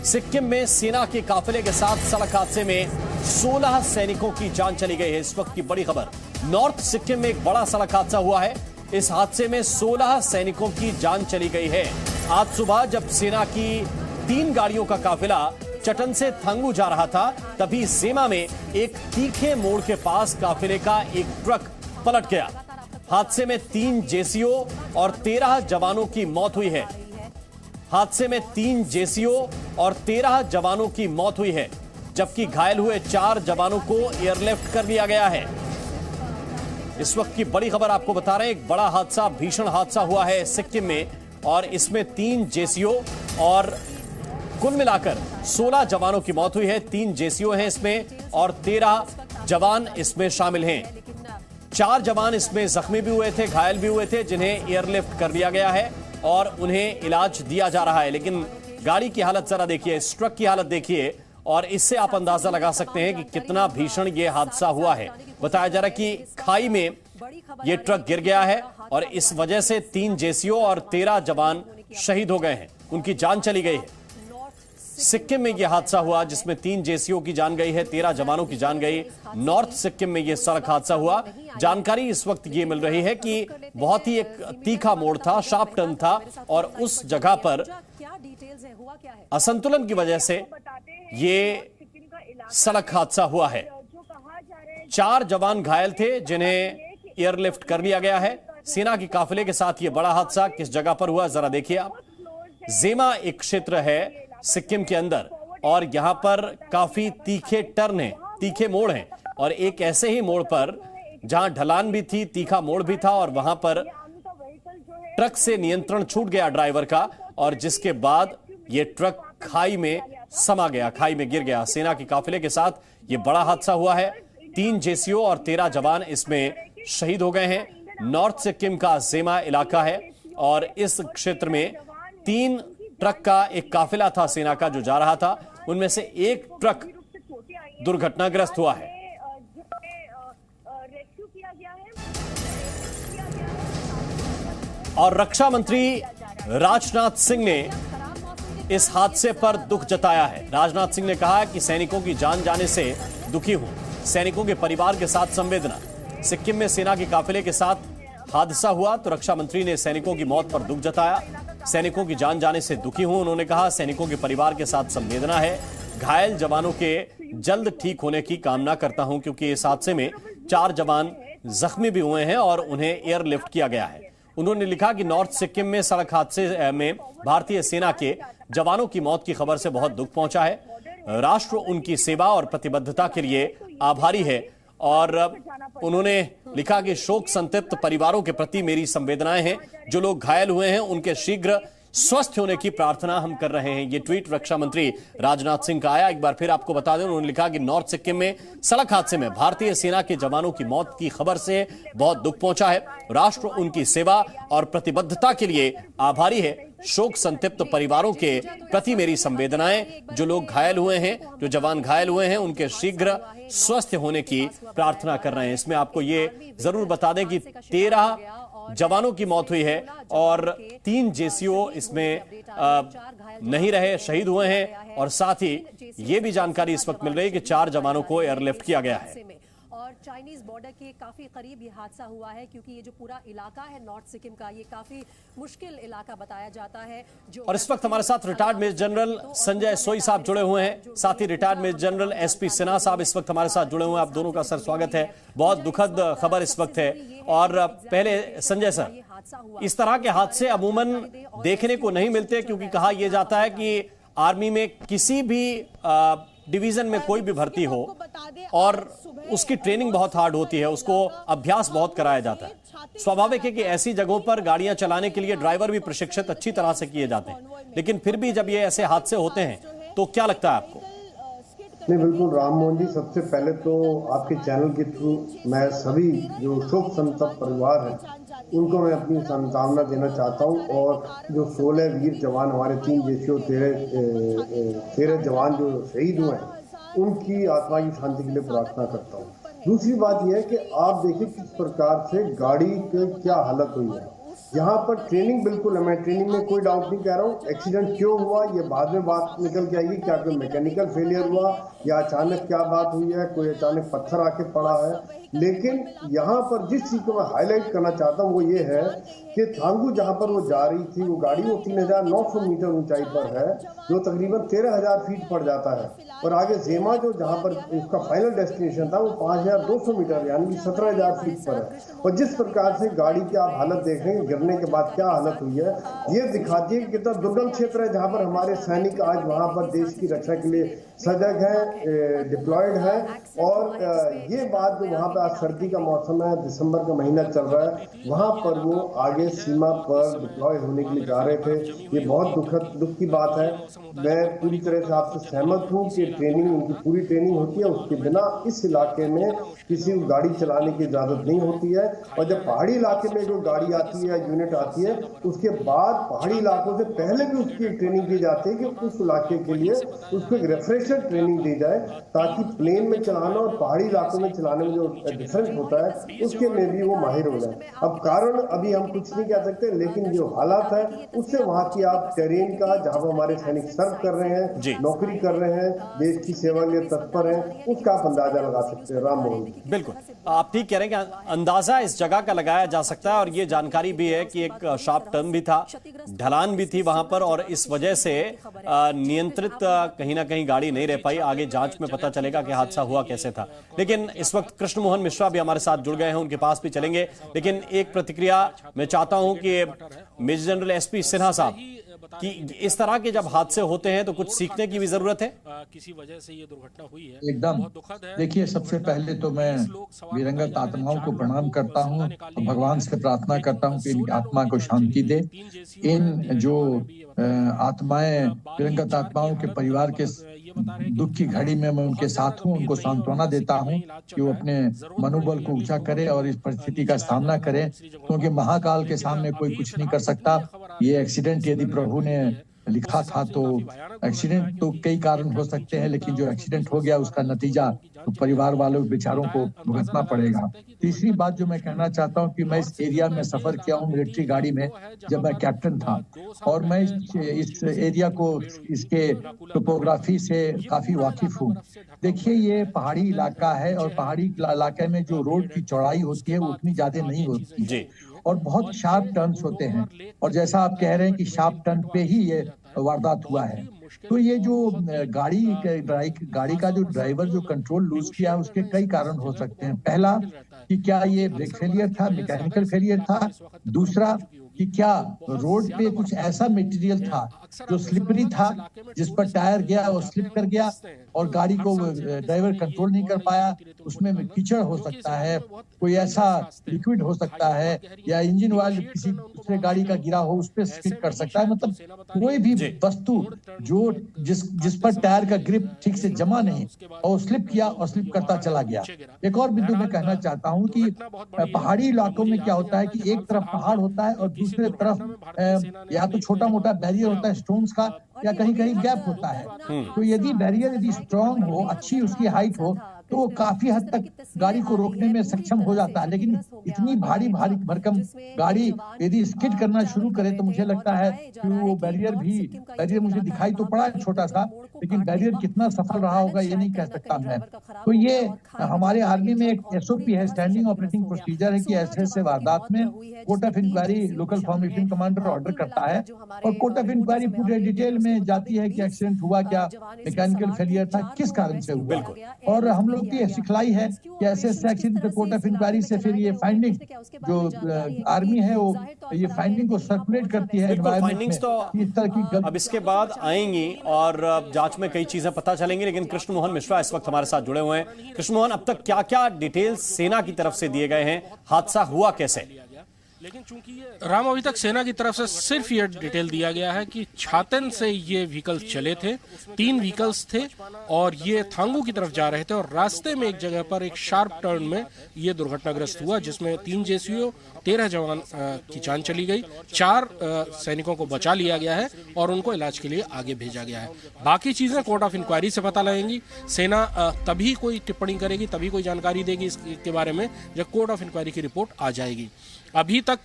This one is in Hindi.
सिक्किम में सेना के काफिले के साथ सड़क हादसे में 16 सैनिकों की जान चली गई है। इस वक्त की बड़ी खबर, नॉर्थ सिक्किम में एक बड़ा सड़क हादसा हुआ है। इस हादसे में 16 सैनिकों की जान चली गई है। आज सुबह जब सेना की 3 गाड़ियों का काफिला चटन से थंगू जा रहा था, तभी सेमा में एक तीखे मोड़ के पास काफिले का एक ट्रक पलट गया। हादसे में 3 जेसीओ और 13 जवानों की मौत हुई है। हादसे में 3 जेसीओ और 13 जवानों की मौत हुई है, जबकि घायल हुए 4 जवानों को एयरलिफ्ट कर लिया गया है। इस वक्त की बड़ी खबर आपको बता रहे हैं, एक बड़ा हादसा, भीषण हादसा हुआ है सिक्किम में, और इसमें 3 जेसीओ और कुल मिलाकर 16 जवानों की मौत हुई है। 3 जेसीओ हैं इसमें और 13 जवान इसमें शामिल हैं। 4 जवान इसमें जख्मी भी हुए थे, घायल भी हुए थे, जिन्हें एयरलिफ्ट कर लिया गया है और उन्हें इलाज दिया जा रहा है। लेकिन गाड़ी की हालत जरा देखिए, इस ट्रक की हालत देखिए, और इससे आप अंदाजा लगा सकते हैं कि कितना भीषण ये हादसा हुआ है। बताया जा रहा है कि खाई में ये ट्रक गिर गया है और इस वजह से 3 जेसीओ और 13 जवान शहीद हो गए हैं, उनकी जान चली गई है। सिक्किम में यह हादसा हुआ जिसमें 3 जेसीओ की जान गई है, 13 जवानों की जान गई। नॉर्थ सिक्किम में यह सड़क हादसा हुआ। जानकारी इस वक्त ये मिल रही है कि बहुत ही एक तीखा मोड़ था, शार्प टर्न था, और उस जगह पर असंतुलन की वजह से ये सड़क हादसा हुआ है। 4 जवान घायल थे, जिन्हें एयरलिफ्ट कर लिया गया है। सेना के काफिले के साथ ये बड़ा हादसा किस जगह पर हुआ जरा देखिए आप। जेमा एक क्षेत्र है सिक्किम के अंदर, और यहां पर काफी तीखे टर्न है, तीखे मोड़ हैं, और एक ऐसे ही मोड़ पर जहां ढलान भी थी, तीखा मोड़ भी था, और वहां पर ट्रक से नियंत्रण छूट गया ड्राइवर का, और जिसके बाद यह ट्रक खाई में समा गया, खाई में गिर गया। सेना के काफिले के साथ यह बड़ा हादसा हुआ है। 3 जेसीओ और 13 जवान इसमें शहीद हो गए हैं। नॉर्थ सिक्किम का जेमा इलाका है, और इस क्षेत्र में 3 ट्रक का एक काफिला था सेना का जो जा रहा था, उनमें से एक ट्रक दुर्घटनाग्रस्त हुआ है। और रक्षा मंत्री राजनाथ सिंह ने इस हादसे पर दुख जताया है। राजनाथ सिंह ने कहा कि सैनिकों की जान जाने से दुखी हूं, सैनिकों के परिवार के साथ संवेदना। सिक्किम में सेना के काफिले के साथ हादसा हुआ तो रक्षा मंत्री ने सैनिकों की मौत पर दुख जताया। सैनिकों की जान जाने से दुखी हूं, उन्होंने कहा, सैनिकों के परिवार के साथ संवेदना है। घायल जवानों के जल्द ठीक होने की कामना करता हूं, क्योंकि इस हादसे में 4 जवान जख्मी भी हुए हैं और उन्हें एयरलिफ्ट किया गया है। उन्होंने लिखा कि नॉर्थ सिक्किम में सड़क हादसे में भारतीय सेना के जवानों की मौत की खबर से बहुत दुख पहुंचा है। राष्ट्र उनकी सेवा और प्रतिबद्धता के लिए आभारी है, और उन्होंने लिखा कि शोक संतप्त परिवारों के प्रति मेरी संवेदनाएं हैं। जो लोग घायल हुए हैं उनके शीघ्र स्वस्थ होने की प्रार्थना हम कर रहे हैं। ये ट्वीट रक्षा मंत्री राजनाथ सिंह का आया। एक बार फिर आपको बता दें, उन्होंने लिखा कि नॉर्थ सिक्किम में सड़क हादसे में भारतीय सेना के जवानों की मौत की खबर से बहुत दुख पहुंचा है। राष्ट्र उनकी सेवा और प्रतिबद्धता के लिए आभारी है। शोक संतप्त परिवारों के प्रति मेरी संवेदनाएं। जो लोग घायल हुए हैं, जो जवान घायल हुए हैं, उनके शीघ्र स्वस्थ होने की प्रार्थना कर रहे हैं। इसमें आपको ये जरूर बता दें कि 13 जवानों की मौत हुई है और 3 जेसीओ इसमें नहीं रहे, शहीद हुए हैं, और साथ ही ये भी जानकारी इस वक्त मिल रही है कि 4 जवानों को एयरलिफ्ट किया गया है। और चाइनीज बॉर्डर के काफी करीब ये हादसा हुआ है, क्योंकि ये जो पूरा इलाका है नॉर्थ सिक्किम का, ये काफी मुश्किल इलाका बताया जाता है। और इस वक्त हमारे साथ रिटायर्ड मेजर जनरल संजय सोई साहब जुड़े हुए हैं, साथ ही retired major general SP Sinha साहब इस वक्त हमारे साथ जुड़े हुए हैं। आप दोनों का सर स्वागत है। बहुत दुखद खबर इस वक्त है। और पहले संजय सर, इस तरह के हादसे अमूमन देखने को नहीं मिलते, क्योंकि कहा यह जाता है कि आर्मी में किसी भी डिवीजन में कोई भी भर्ती हो और उसकी ट्रेनिंग बहुत हार्ड होती है, उसको अभ्यास बहुत कराया जाता है। स्वाभाविक है कि ऐसी जगहों पर गाड़ियां चलाने के लिए ड्राइवर भी प्रशिक्षित अच्छी तरह से किए जाते हैं, लेकिन फिर भी जब ये ऐसे हादसे होते हैं तो क्या लगता है आपको? नहीं, बिल्कुल राम मोहन जी, सबसे पहले तो आपके चैनल के थ्रू मैं सभी जो शोक संतप्त परिवार हैं उनको मैं अपनी सांत्वना देना चाहता हूं, और जो 16 वीर जवान हमारे 3 जेसीओ 13 जवान जो शहीद हुए हैं उनकी आत्मा की शांति के लिए प्रार्थना करता हूं। दूसरी बात यह है कि आप देखिए किस प्रकार से गाड़ी की क्या हालत हुई है। यहाँ पर ट्रेनिंग बिल्कुल है, मैं ट्रेनिंग में कोई डाउट नहीं कह रहा हूँ। एक्सीडेंट क्यों हुआ ये बाद में बात निकल के आएगी, क्या कोई मैकेनिकल फेलियर हुआ या अचानक क्या बात हुई है, कोई अचानक पत्थर आके पड़ा है। लेकिन यहाँ पर जिस चीज को मैं हाईलाइट करना चाहता हूँ वो ये है कि थांगू जहाँ पर वो जा रही थी, वो गाड़ी वो 3900 मीटर ऊंचाई पर है, जो तकरीबन 13,000 फीट पड़ जाता है। और आगे जेमा जो जहाँ पर इसका फाइनल डेस्टिनेशन था वो 5,200 मीटर यानी कि 17,000 फीट पर है। और जिस प्रकार से गाड़ी की आप हालत देख रहे हैं, गिरने के बाद क्या हालत हुई है, ये दिखाती है कि कितना दुर्गम क्षेत्र है जहाँ पर हमारे सैनिक आज वहाँ पर देश की रक्षा के लिए सजग है, डिप्लॉयड है। और ये बात जो वहाँ पर आज सर्दी का मौसम है, दिसंबर का महीना चल रहा है, वहाँ पर वो आगे सीमा पर डिप्लॉय होने के लिए जा रहे थे। ये बहुत दुख की बात है। मैं पूरी तरह से आपसे सहमत हूँ कि ट्रेनिंग, उनकी पूरी ट्रेनिंग होती है, उसके बिना इस इलाके में किसी को गाड़ी चलाने की इजाजत नहीं होती है। और जब पहाड़ी इलाके में जो गाड़ी आती है, यूनिट आती है, उसके बाद पहाड़ी इलाकों से पहले भी उसकी ट्रेनिंग की जाती है कि उस इलाके के लिए उसको एक रेफ्रेशर ट्रेनिंग दी जाए, ताकि प्लेन में चलाना और पहाड़ी इलाकों में चलाने में जो डिफरेंस होता है उसके में भी वो माहिर हो जाए। अब कारण अभी हम कुछ नहीं कह सकते, लेकिन जो हालात है उससे वहाँ की आप टेरेन का, जहाँ हमारे सैनिक सर्व कर रहे हैं, नौकरी कर रहे हैं, देश की सेवा के लिए तत्पर हैं, उसका आप अंदाजा लगा सकते हैं। राम मोहन, बिल्कुल आप ठीक कह रहे हैं कि अंदाजा इस जगह का लगाया जा सकता है। और ये जानकारी भी है कि एक शार्प टर्न भी था, ढलान भी थी वहां पर, और इस वजह से नियंत्रित कहीं ना कहीं गाड़ी नहीं रह पाई। आगे जांच में पता चलेगा कि हादसा हुआ कैसे था। लेकिन इस वक्त कृष्ण मोहन मिश्रा भी हमारे साथ जुड़ गए हैं, उनके पास भी चलेंगे। लेकिन एक प्रतिक्रिया मैं चाहता हूं कि मेजर जनरल एसपी सिन्हा साहब कि इस तरह के जब हादसे होते हैं तो कुछ सीखने की भी जरूरत है। किसी वजह से ये दुर्घटना हुई है, एकदम। देखिए, सबसे पहले तो मैं दिवंगत आत्माओं को प्रणाम करता हूं और भगवान से प्रार्थना करता हूं कि इनकी आत्मा को शांति दे। इन जो आत्माएं, दिवंगत आत्माओं के परिवार के दुख की घड़ी में मैं उनके साथ हूं, उनको सांत्वना देता हूं कि वो अपने मनोबल को ऊंचा करे और इस परिस्थिति का सामना करें, क्योंकि महाकाल के सामने कोई कुछ नहीं कर सकता। ये एक्सीडेंट यदि प्रभु ने लिखा था तो एक्सीडेंट तो कई कारण हो सकते हैं, लेकिन जो एक्सीडेंट हो गया उसका नतीजा तो परिवार वालों बेचारों को भुगतना पड़ेगा। तीसरी बात जो मैं कहना चाहता हूं कि मैं इस एरिया में सफर किया हूं मिलिट्री गाड़ी में जब मैं कैप्टन था, और मैं इस एरिया को, इसके टोपोग्राफी से काफी वाकिफ हूँ। देखिए, ये पहाड़ी इलाका है और पहाड़ी इलाके में जो रोड की चौड़ाई होती है वो उतनी ज्यादा नहीं होती जी, और बहुत शार्प टर्न्स होते हैं। और जैसा आप कह रहे हैं कि शार्प टर्न पे ही ये वारदात हुआ है, तो ये जो गाड़ी का जो ड्राइवर जो कंट्रोल लूज किया उसके कई कारण हो सकते हैं। पहला कि क्या ये ब्रेक फेलियर था, मैकेनिकल फेलियर था। दूसरा कि क्या रोड पे कुछ ऐसा मटेरियल था जो स्लिपरी था, जिस पर टायर गया और स्लिप कर गया और गाड़ी को ड्राइवर कंट्रोल नहीं कर पाया। उसमें कीचड़ हो सकता है, कोई ऐसा लिक्विड हो सकता है, या इंजन ऑयल किसी दूसरे गाड़ी का गिरा हो उस पर स्लिप कर सकता है। मतलब कोई भी वस्तु जो जिस पर टायर का ग्रिप ठीक से जमा नहीं और स्लिप किया और स्लिप करता चला गया। एक और बिंदु मैं कहना चाहता हूँ कि पहाड़ी इलाकों में क्या होता है कि एक तरफ पहाड़ होता है और दूसरे तरफ या तो छोटा मोटा बैरियर होता है स्टोन्स का, या कहीं कहीं गैप होता है। तो यदि बैरियर यदि स्ट्रॉन्ग हो, अच्छी उसकी हाइट हो, तो वो काफी हद तक गाड़ी को रोकने में सक्षम हो जाता है। लेकिन इतनी भारी भरकम गाड़ी यदि स्किड करना शुरू करे तो मुझे लगता है कि वो बैरियर मुझे दिखाई तो पड़ा छोटा सा, लेकिन बैरियर कितना सफल रहा होगा ये नहीं कह सकता मैं। तो ये हमारे आर्मी में एक SOP है, स्टैंडिंग ऑपरेटिंग प्रोसीजर है, कि ऐसे वारदात में court of inquiry local formation commander order करता है और कोर्ट ऑफ इंक्वायरी पूरे डिटेल में जाती है कि एक्सीडेंट हुआ क्या, मैकेनिकल फेलियर था, किस कारण से हुआ। और हम लोग की सिखलाई है कि ऐसे एक्सीडेंट कोर्ट ऑफ इंक्वायरी से फिर ये फाइंडिंग जो आर्मी है वो ये फाइंडिंग को सर्कुलेट करती है। फाइंडिंग्स तो इस तरह की अब इसके बाद आएंगी और जांच में कई चीजें पता चलेंगी। लेकिन कृष्ण मोहन मिश्रा इस वक्त हमारे साथ जुड़े हुए हैं। कृष्ण मोहन, अब तक क्या क्या डिटेल्स सेना की तरफ से दिए गए हैं, हादसा हुआ कैसे? लेकिन चूंकि राम, अभी तक सेना की तरफ से सिर्फ ये डिटेल दिया गया है कि छातन से ये व्हीकल्स चले थे, 3 व्हीकल्स थे और ये थांगू की तरफ जा रहे थे, और रास्ते में एक जगह पर एक शार्प टर्न में ये दुर्घटनाग्रस्त हुआ, जिसमें 3 JCO 13 जवान की जान चली गई, 4 सैनिकों को बचा लिया गया है और उनको इलाज के लिए आगे भेजा गया है। बाकी चीजें कोर्ट ऑफ इंक्वायरी से पता लगेंगी। सेना तभी कोई टिप्पणी करेगी, तभी कोई जानकारी देगी इसके बारे में जब कोर्ट ऑफ इंक्वायरी की रिपोर्ट आ जाएगी। अभी तक